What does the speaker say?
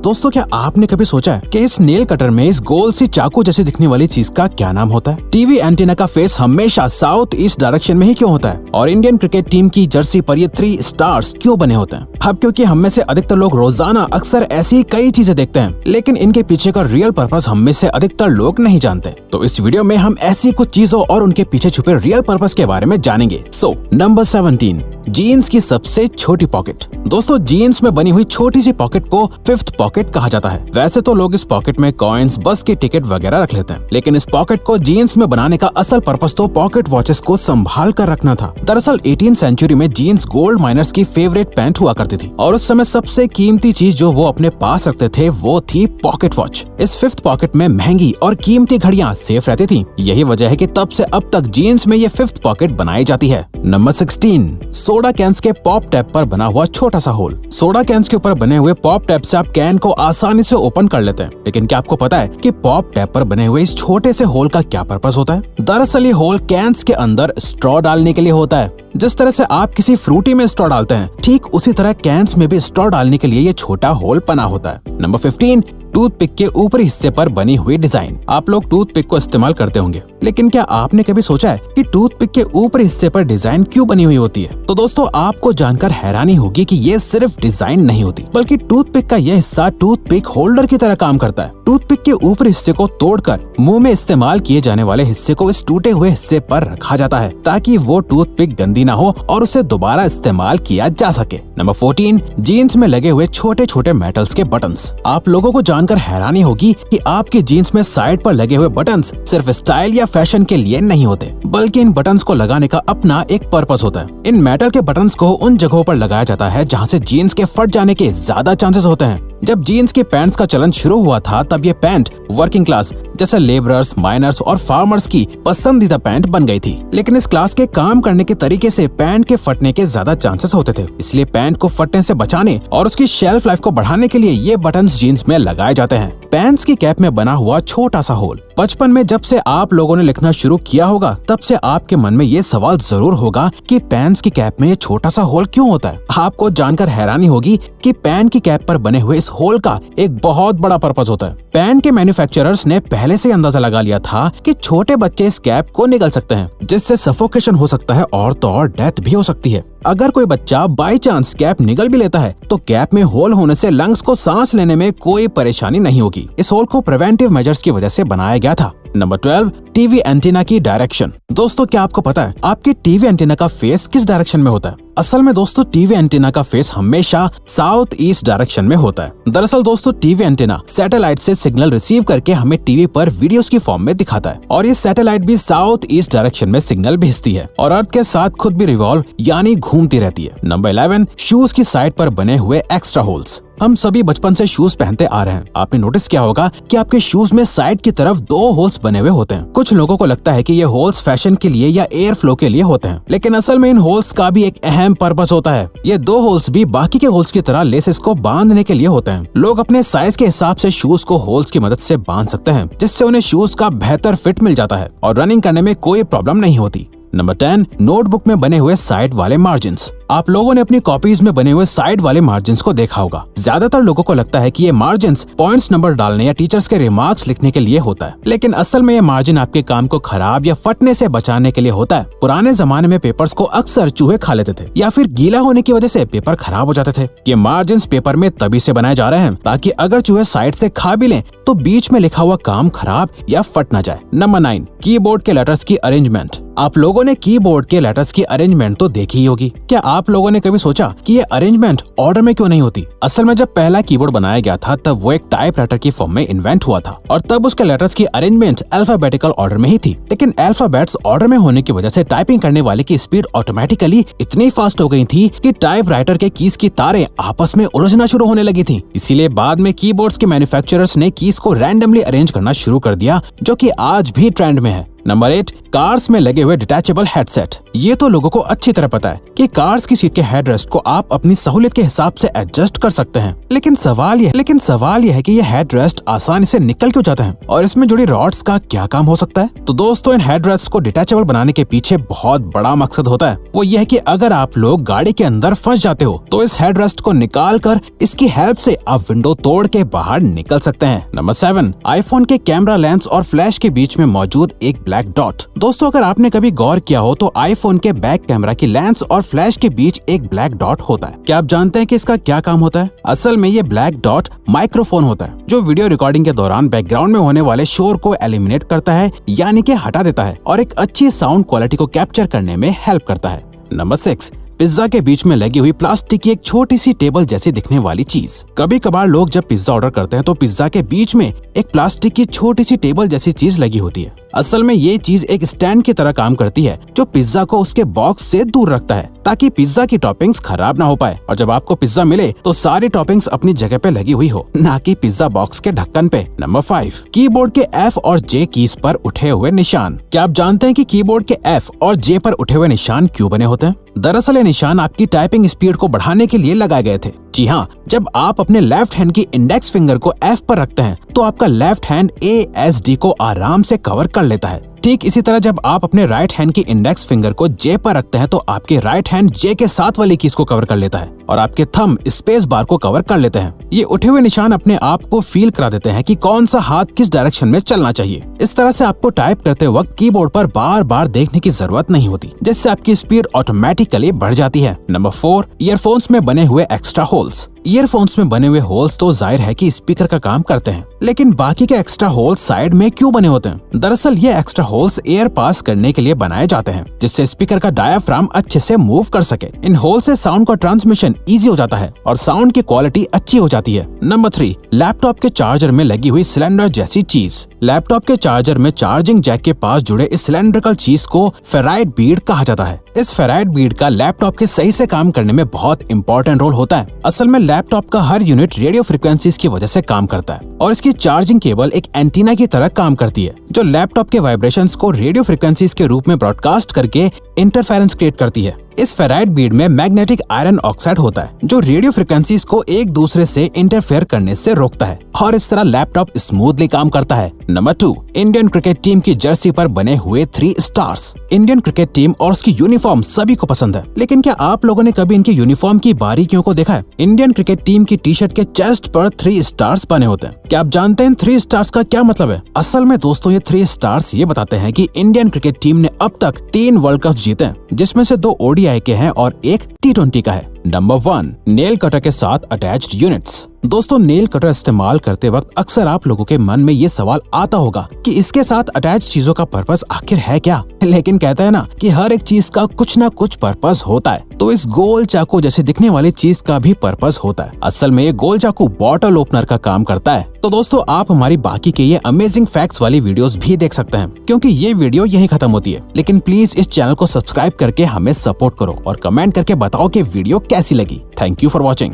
दोस्तों क्या आपने कभी सोचा है कि इस नेल कटर में इस गोल सी चाकू जैसी दिखने वाली चीज का क्या नाम होता है? टीवी एंटीना का फेस हमेशा साउथ ईस्ट डायरेक्शन में ही क्यों होता है? और इंडियन क्रिकेट टीम की जर्सी पर ये 3 स्टार्स क्यों बने होते हैं? अब क्योंकि हम में से अधिकतर लोग रोजाना अक्सर ऐसी कई चीजें देखते हैं, लेकिन इनके पीछे का रियल पर्पस हम में से अधिकतर लोग नहीं जानते। तो इस वीडियो में हम ऐसी कुछ चीजों और उनके पीछे छुपे रियल पर्पस के बारे में जानेंगे। सो नंबर 17, जीन्स की सबसे छोटी पॉकेट। दोस्तों जीन्स में बनी हुई छोटी सी पॉकेट को 5th पॉकेट कहा जाता है। वैसे तो लोग इस पॉकेट में कॉइन्स, बस की टिकट वगैरह रख लेते हैं, लेकिन इस पॉकेट को जीन्स में बनाने का असल पर्पस तो पॉकेट वॉचेस को संभाल कर रखना था। दरअसल 18th सेंचुरी में जीन्स गोल्ड माइनर्स की फेवरेट पैंट हुआ करती थी और उस समय सबसे कीमती चीज जो वो अपने पास रखते थे वो थी पॉकेट वॉच। इस 5th पॉकेट में महंगी और कीमती घड़ियां सेफ रहती थी। यही वजह है कि तब से अब तक जीन्स में ये 5th पॉकेट बनाई जाती है। नंबर 16, सोडा कैंस के पॉप टैप पर बना हुआ छोटा सा होल। सोडा कैंस के ऊपर बने हुए पॉप टैप से आप कैन को आसानी से ओपन कर लेते हैं, लेकिन क्या आपको पता है कि पॉप टैप पर बने हुए इस छोटे से होल का क्या पर्पस होता है? दरअसल ये होल कैंस के अंदर स्ट्रॉ डालने के लिए होता है। जिस तरह से आप किसी फ्रूटी में स्ट्रॉ डालते हैं, ठीक उसी तरह कैंस में भी स्ट्रॉ डालने के लिए ये छोटा होल बना होता है। नंबर 15, टूथपिक के ऊपरी हिस्से पर बनी हुई डिजाइन। आप लोग टूथपिक को इस्तेमाल करते होंगे, लेकिन क्या आपने कभी सोचा है कि टूथपिक के ऊपरी हिस्से पर डिजाइन क्यों बनी हुई होती है? तो दोस्तों आपको जानकर हैरानी होगी कि ये सिर्फ डिजाइन नहीं होती, बल्कि टूथपिक का यह हिस्सा टूथपिक होल्डर की तरह काम करता है। टूथपिक के ऊपरी हिस्से को तोड़कर मुंह में इस्तेमाल किए जाने वाले हिस्से को इस टूटे हुए हिस्से पर रखा जाता है, ताकि वो टूथपिक गंदी ना हो और उसे दोबारा इस्तेमाल किया जा सके। नंबर 14, जीन्स में लगे हुए छोटे छोटे मेटल्स के बटन्स। आप लोगों को जानकर हैरानी होगी कि आपकी जीन्स में साइड पर लगे हुए बटन्स सिर्फ स्टाइल या फैशन के लिए नहीं होते, बल्कि इन बटन्स को लगाने का अपना एक पर्पस होता है। इन मेटल के बटन्स को उन जगहों पर लगाया जाता है जहां से जीन्स के फट जाने के ज्यादा चांसेस होते हैं। जब जीन्स के पैंट्स का चलन शुरू हुआ था, तब ये पैंट वर्किंग क्लास जैसे लेबरर्स, माइनर्स और फार्मर्स की पसंदीदा पैंट बन गई थी। लेकिन इस क्लास के काम करने के तरीके से पैंट के फटने के ज्यादा चांसेस होते थे, इसलिए पैंट को फटने से बचाने और उसकी शेल्फ लाइफ को बढ़ाने के लिए ये बटन्स जीन्स में लगाए जाते हैं। पैंट्स की कैप में बना हुआ छोटा सा होल। बचपन में जब से आप लोगों ने लिखना शुरू किया होगा, तब से आपके मन में ये सवाल जरूर होगा कि पैंट्स की कैप में ये छोटा सा होल क्यों होता है? आपको जानकर हैरानी होगी कि पैंट की कैप पर बने हुए इस होल का एक बहुत बड़ा पर्पस होता है। पैंट के मैन्युफैक्चरर्स ने पहले से अंदाजा लगा लिया था कि छोटे बच्चे इस कैप को निगल सकते हैं, जिससे सफोकेशन हो सकता है और तो और डेथ भी हो सकती है। अगर कोई बच्चा बाई चांस कैप निगल भी लेता है, तो कैप में होल होने से लंग्स को सांस लेने में कोई परेशानी नहीं होगी। इस होल को प्रिवेंटिव मेजर्स की वजह से बनाया गया था। नंबर 12, टीवी एंटीना की डायरेक्शन। दोस्तों क्या आपको पता है आपके टीवी एंटीना का फेस किस डायरेक्शन में होता है? असल में दोस्तों टीवी एंटीना का फेस हमेशा साउथ ईस्ट डायरेक्शन में होता है। दरअसल दोस्तों टीवी एंटीना सैटेलाइट से सिग्नल रिसीव करके हमें टीवी पर वीडियोस की फॉर्म में दिखाता है, और ये सैटेलाइट भी साउथ ईस्ट डायरेक्शन में सिग्नल भेजती है और अर्थ के साथ खुद भी रिवॉल्व यानी घूमती रहती है। नंबर 11, शूज की साइड पर बने हुए एक्स्ट्रा होल्स। हम सभी बचपन से शूज पहनते आ रहे हैं। आपने नोटिस किया होगा कि आपके शूज में साइड की तरफ 2 होल्स बने हुए होते हैं। कुछ लोगों को लगता है कि ये होल्स फैशन के लिए या एयर फ्लो के लिए होते हैं, लेकिन असल में इन होल्स का भी एक अहम पर्पस होता है। ये 2 होल्स भी बाकी के होल्स की तरह लेसेस को बांधने के लिए होते हैं। लोग अपने साइज के हिसाब से शूज को होल्स की मदद से बांध सकते हैं, जिससे उन्हें शूज का बेहतर फिट मिल जाता है और रनिंग करने में कोई प्रॉब्लम नहीं होती। नंबर 10, नोटबुक में बने हुए साइड वाले मार्जिन्स। आप लोगों ने अपनी कॉपीज में बने हुए साइड वाले मार्जिन्स को देखा होगा। ज्यादातर लोगों को लगता है कि ये मार्जिन्स पॉइंट्स नंबर डालने या टीचर्स के रिमार्क्स लिखने के लिए होता है, लेकिन असल में ये मार्जिन आपके काम को खराब या फटने से बचाने के लिए होता है। पुराने जमाने में पेपर्स को अक्सर चूहे खा लेते थे या फिर गीला होने की वजह से पेपर खराब हो जाते थे। ये मार्जिन्स पेपर में तभी से बनाए जा रहे हैं ताकि अगर चूहे साइड से खा भी लें तो बीच में लिखा हुआ काम खराब या फट ना जाए। नंबर 9, कीबोर्ड के लेटर्स की अरेंजमेंट। आप लोगों ने कीबोर्ड के लेटर्स की अरेंजमेंट तो देखी ही होगी। क्या आप लोगों ने कभी सोचा कि ये अरेंजमेंट ऑर्डर में क्यों नहीं होती? असल में जब पहला कीबोर्ड बनाया गया था, तब वो एक टाइपराइटर की फॉर्म में इन्वेंट हुआ था और तब उसके लेटर्स की अरेंजमेंट अल्फाबेटिकल ऑर्डर में ही थी। लेकिन अल्फाबेट्स ऑर्डर में होने की वजह से टाइपिंग करने वाले की स्पीड ऑटोमेटिकली इतनी फास्ट हो गई थी कि टाइपराइटर के कीज की तारें आपस में उलझना शुरू होने लगी थी। इसीलिए बाद में कीबोर्ड्स के मैन्युफैक्चरर्स ने कीज को रैंडमली अरेंज करना शुरू कर दिया, जो कि आज भी ट्रेंड में है। नंबर 8, कार्स में लगे हुए डिटैचेबल हेडसेट। ये तो लोगों को अच्छी तरह पता है कि कार्स की सीट के हेडरेस्ट को आप अपनी सहूलियत के हिसाब से एडजस्ट कर सकते हैं, लेकिन सवाल यह है कि ये हेडरेस्ट आसानी से निकल क्यों जाते हैं और इसमें जुड़ी रॉड्स का क्या काम हो सकता है। तो दोस्तों, इन हेडरेस्ट को डिटैचेबल बनाने के पीछे बहुत बड़ा मकसद होता है। वो ये है कि अगर आप लोग गाड़ी के अंदर फंस जाते हो तो इस हेडरेस्ट को निकाल कर इसकी हेल्प से आप विंडो तोड़ के बाहर निकल सकते हैं। नंबर 7, आईफोन के कैमरा लेंस और फ्लैश के बीच में मौजूद एक ब्लैक डॉट। दोस्तों, अगर आपने कभी गौर किया हो तो आईफोन के बैक कैमरा की लेंस और फ्लैश के बीच एक ब्लैक डॉट होता है। क्या आप जानते हैं कि इसका क्या काम होता है? असल में ये ब्लैक डॉट माइक्रोफोन होता है जो वीडियो रिकॉर्डिंग के दौरान बैकग्राउंड में होने वाले शोर को एलिमिनेट करता है, यानी कि हटा देता है, और एक अच्छी साउंड क्वालिटी को कैप्चर करने में हेल्प करता है। नंबर 6, पिज्जा के बीच में लगी हुई प्लास्टिक की एक छोटी सी टेबल जैसी दिखने वाली चीज। कभी कभार लोग जब पिज्जा ऑर्डर करते हैं तो पिज्जा के बीच में एक प्लास्टिक की छोटी सी टेबल जैसी चीज लगी होती है। असल में ये चीज एक स्टैंड की तरह काम करती है जो पिज्जा को उसके बॉक्स से दूर रखता है ताकि पिज्जा की टॉपिंग्स खराब ना हो पाए और जब आपको पिज्जा मिले तो सारी टॉपिंग्स अपनी जगह पे लगी हुई हो, ना कि पिज्जा बॉक्स के ढक्कन पे। नंबर 5, कीबोर्ड के F और J कीज पर उठे हुए निशान। क्या आप जानते हैं कि कीबोर्ड के F और J पर उठे हुए निशान क्यों बने होते हैं? दरअसल ये निशान आपकी टाइपिंग स्पीड को बढ़ाने के लिए लगाए गए थे। जी हाँ, जब आप अपने लेफ्ट हैंड की इंडेक्स फिंगर को F पर रखते हैं तो आपका लेफ्ट हैंड ASD को आराम से कवर कर लेता है। ठीक इसी तरह जब आप अपने राइट हैंड की इंडेक्स फिंगर को J पर रखते हैं तो आपके राइट हैंड J के साथ वाली कीज को कवर कर लेता है और आपके थंब स्पेस बार को कवर कर लेते हैं। ये उठे हुए निशान अपने आप को फील करा देते हैं कि कौन सा हाथ किस डायरेक्शन में चलना चाहिए। इस तरह से आपको टाइप करते वक्त कीबोर्ड पर बार बार देखने की जरूरत नहीं होती, जिससे आपकी स्पीड ऑटोमेटिकली बढ़ जाती है। नंबर 4, ईयरफोन्स में बने हुए एक्स्ट्रा होल्स। ईयरफोन्स में बने हुए होल्स तो जाहिर है कि स्पीकर का काम करते हैं, लेकिन बाकी के एक्स्ट्रा होल्स साइड में क्यों बने होते हैं? दरअसल ये एक्स्ट्रा होल्स एयर पास करने के लिए बनाए जाते हैं, जिससे स्पीकर का डायाफ्राम अच्छे से मूव कर सके। इन होल से साउंड का ट्रांसमिशन इजी हो जाता है और साउंड की क्वालिटी अच्छी हो जाती है। नंबर 3, लैपटॉप के चार्जर में लगी हुई सिलेंडर जैसी चीज। लैपटॉप के चार्जर में चार्जिंग जैक के पास जुड़े इस सिलेंड्रिकल चीज को फेराइट बीड कहा जाता है। इस फेराइट बीड का लैपटॉप के सही से काम करने में बहुत इंपॉर्टेंट रोल होता है। असल में लैपटॉप का हर यूनिट रेडियो फ्रिक्वेंसीज की वजह से काम करता है और इसकी चार्जिंग केबल एक एंटीना की तरह काम करती है जो लैपटॉप के वाइब्रेशंस को रेडियो फ्रिक्वेंसीज के रूप में ब्रॉडकास्ट करके इंटरफेरेंस क्रिएट करती है। इस फेराइट बीड में मैग्नेटिक आयरन ऑक्साइड होता है जो रेडियो फ्रिक्वेंसीज को एक दूसरे से इंटरफेयर करने से रोकता है और इस तरह लैपटॉप स्मूथली काम करता है। नंबर 2, इंडियन क्रिकेट टीम की जर्सी पर बने हुए 3 स्टार्स। इंडियन क्रिकेट टीम और उसकी यूनिफॉर्म सभी को पसंद है, लेकिन क्या आप लोगों ने कभी इनकी यूनिफॉर्म की बारीकियों को देखा है? इंडियन क्रिकेट टीम की टी शर्ट के चेस्ट पर 3 स्टार्स बने होते हैं। क्या आप जानते हैं इन 3 स्टार्स का क्या मतलब है? असल में दोस्तों, ये 3 स्टार्स ये बताते हैं कि इंडियन क्रिकेट टीम ने अब तक 3 वर्ल्ड कप जीते हैं, जिसमें से 2 ODI के हैं और एक T20 का है। नंबर 1, नेल कटर के साथ अटैच्ड यूनिट्स। दोस्तों, नेल कटर इस्तेमाल करते वक्त अक्सर आप लोगों के मन में ये सवाल आता होगा कि इसके साथ अटैच चीजों का पर्पस आखिर है क्या? लेकिन कहता है ना कि हर एक चीज का कुछ ना कुछ पर्पस होता है, तो इस गोल चाकू जैसे दिखने वाली चीज का भी पर्पस होता है। असल में ये गोल चाकू बॉटल ओपनर का काम करता है। तो दोस्तों, आप हमारी बाकी के ये अमेजिंग फैक्ट्स वाली वीडियोस भी देख सकते हैं, क्योंकि ये वीडियो यहीं खत्म होती है। लेकिन प्लीज इस चैनल को सब्सक्राइब करके हमें सपोर्ट करो और कमेंट करके बताओ कि वीडियो कैसी लगी। Thank you for watching.